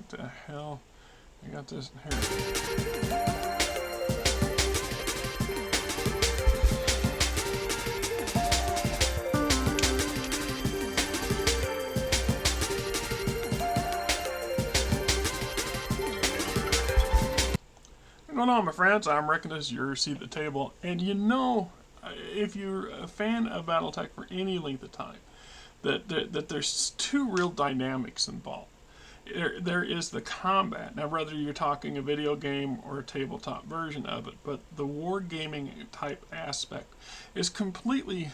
What the hell? I got this here. What's going on, my friends? I'm Rick, and this is your seat at the table. And you know, if you're a fan of BattleTech for any length of time, that there's two real dynamics involved. There is the combat. Now, whether you're talking a video game or a tabletop version of it, but the wargaming type aspect is completely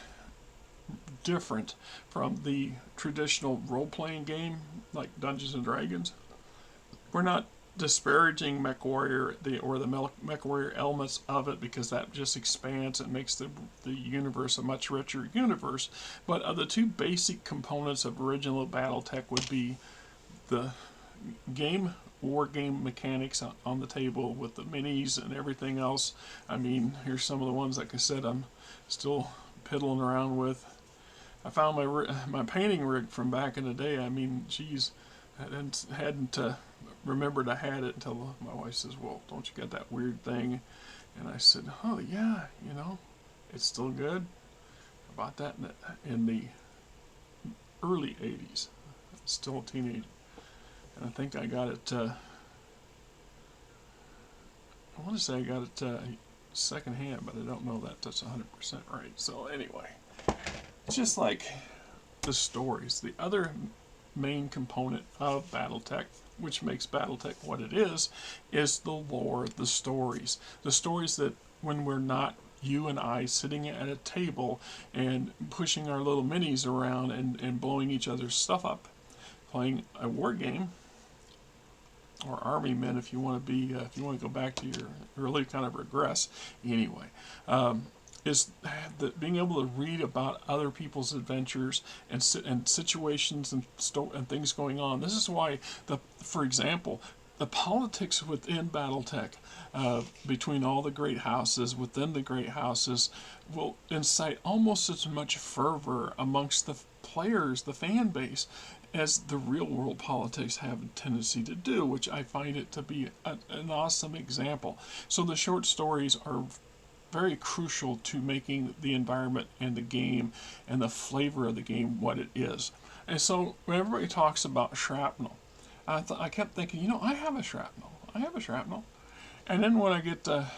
different from the traditional role-playing game like Dungeons and Dragons. We're not disparaging MechWarrior or the MechWarrior elements of it, because that just expands and makes the universe a much richer universe. But the two basic components of original BattleTech would be the war game mechanics on the table with the minis and everything else. I mean, here's some of the ones, like I said, I'm still piddling around with. I found my painting rig from back in the day. I mean, geez, I hadn't remembered I had it until my wife says, well, don't you got that weird thing? And I said, oh yeah, you know, it's still good. I bought that in the early 80s. Still a teenager. And I think I got it, I want to say I got it second hand, but I don't know that that's 100% right. So anyway, it's just like the stories. The other main component of BattleTech, which makes BattleTech what it is the lore, the stories. The stories that when we're not, you and I, sitting at a table and pushing our little minis around and blowing each other's stuff up, playing a war game, or army men, if you want to be, if you want to go back to your really kind of regress anyway, is that being able to read about other people's adventures and situations and things going on. This is why, for example, the politics within BattleTech, between all the great houses, within the great houses, will incite almost as much fervor amongst the players, the fan base, as the real world politics have a tendency to do, which I find it to be an awesome example. So the short stories are very crucial to making the environment and the game and the flavor of the game what it is. And so when everybody talks about shrapnel, I kept thinking, you know, I have a shrapnel. And then when I get a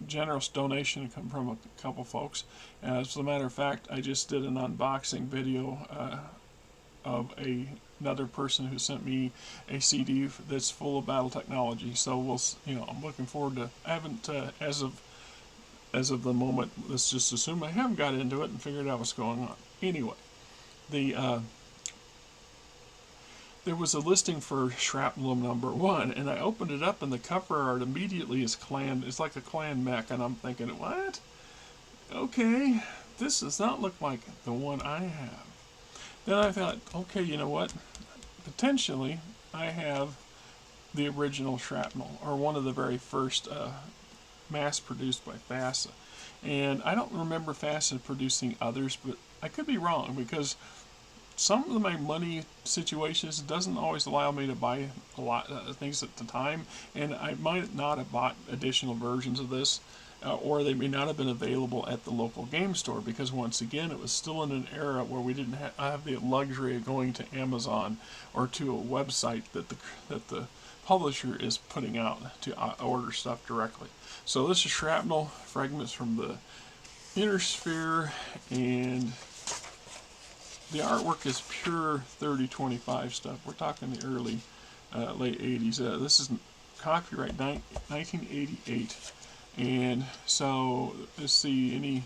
generous donation come from a couple folks, as a matter of fact, I just did an unboxing video of another person who sent me a CD that's full of battle technology. So I'm looking forward to. I haven't as of the moment. Let's just assume I haven't got into it and figured out what's going on. Anyway, there was a listing for Shrapnel #1, and I opened it up, and the cover art immediately is clan. It's like a clan mech, and I'm thinking, what? Okay, this does not look like the one I have. Then I thought, okay, you know what? Potentially, I have the original Shrapnel, or one of the very first mass-produced by FASA. And I don't remember FASA producing others, but I could be wrong, because some of my money situations doesn't always allow me to buy a lot of things at the time, and I might not have bought additional versions of this. Or they may not have been available at the local game store, because once again it was still in an era where we didn't have the luxury of going to Amazon or to a website that the publisher is putting out to order stuff directly. So this is Shrapnel Fragments from the Inner Sphere, and the artwork is pure 3025 stuff. We're talking the early late 80s. This is copyright 1988. And so, let's see,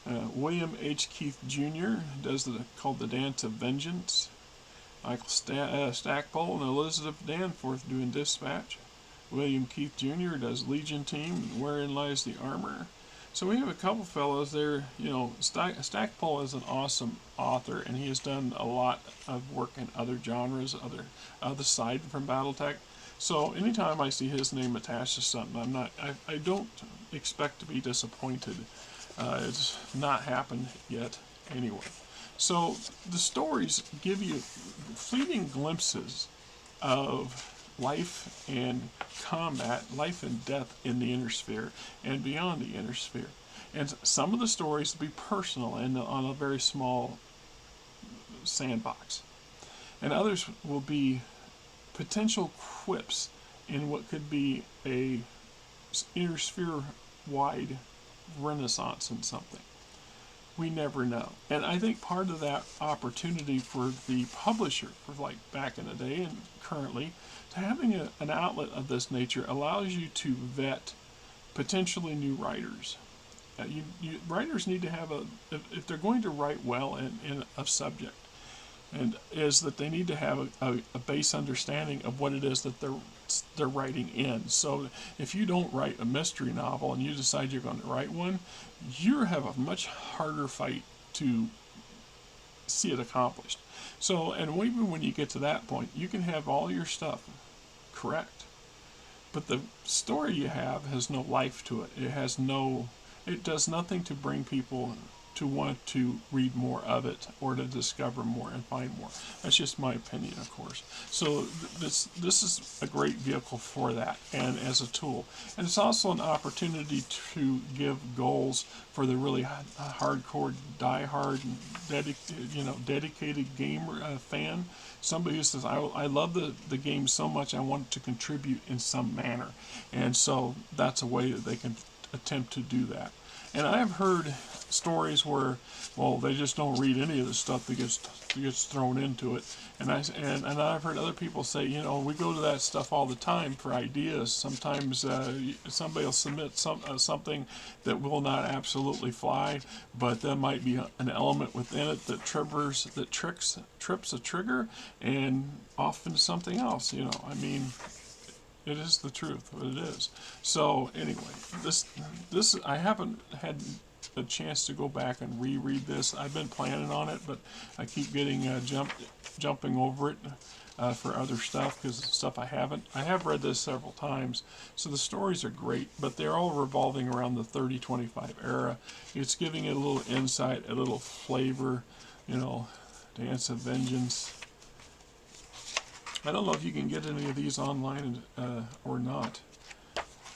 William H. Keith Jr. does called The Dance of Vengeance. Michael Stackpole and Elizabeth Danforth doing Dispatch. William Keith Jr. does Legion Team and Wherein Lies the Armor. So we have a couple fellows there. You know, Stackpole is an awesome author, and he has done a lot of work in other genres, other side from BattleTech. So anytime I see his name attached to something, I don't expect to be disappointed. It's not happened yet anyway. So the stories give you fleeting glimpses of life and combat, life and death in the inner sphere and beyond the inner sphere. And some of the stories will be personal and on a very small sandbox. And others will be potential quips in what could be a inner sphere wide renaissance in something. We never know. And I think part of that opportunity for the publisher, for like back in the day and currently, to having an outlet of this nature allows you to vet potentially new writers. Writers need to have if they're going to write well in a subject, and is that they need to have a base understanding of what it is that they're writing in. So if you don't write a mystery novel and you decide you're going to write one, you have a much harder fight to see it accomplished. So, and even when you get to that point, you can have all your stuff correct, but the story you have has no life to it. It does nothing to bring people to want to read more of it or to discover more and find more. That's just my opinion, of course. So this is a great vehicle for that and as a tool. And it's also an opportunity to give goals for the really hardcore, die-hard, dedicated gamer fan. Somebody who says, I love the game so much I want to contribute in some manner. And so that's a way that they can attempt to do that. And I've heard stories where, well, they just don't read any of the stuff that gets thrown into it. And I've heard other people say, we go to that stuff all the time for ideas. Sometimes somebody will submit something that will not absolutely fly, but there might be an element within it that trips a trigger and off into something else. I mean, it is the truth, but it is. So anyway, this I haven't had a chance to go back and reread this. I've been planning on it, but I keep getting jumping over it for other stuff because stuff I haven't. I have read this several times, so the stories are great, but they're all revolving around the 3025 era. It's giving it a little insight, a little flavor, Dance of Vengeance. I don't know if you can get any of these online or not.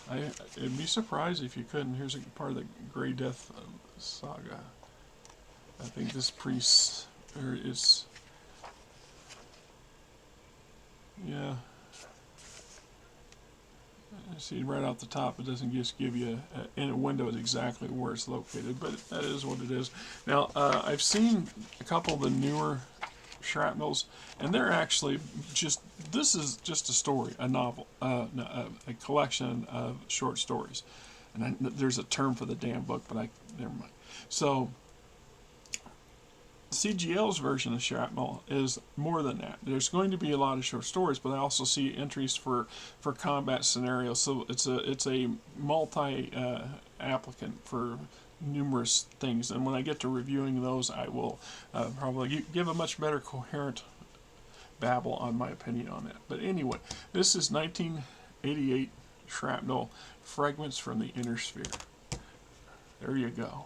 I'd be surprised if you couldn't. Here's a part of the Grey Death saga. I think this priest is, yeah. See, right off the top, it doesn't just give you in a window exactly where it's located, but that is what it is. Now, I've seen a couple of the newer Shrapnels, and they're actually this is just a story, a novel, a collection of short stories. And there's a term for the damn book, but never mind. So CGL's version of Shrapnel is more than that. There's going to be a lot of short stories, but I also see entries for combat scenarios. So it's a multi applicant for numerous things, and when I get to reviewing those, I will probably give a much better coherent babble on my opinion on that. But anyway, this is 1988 Shrapnel Fragments from the Inner Sphere. There you go.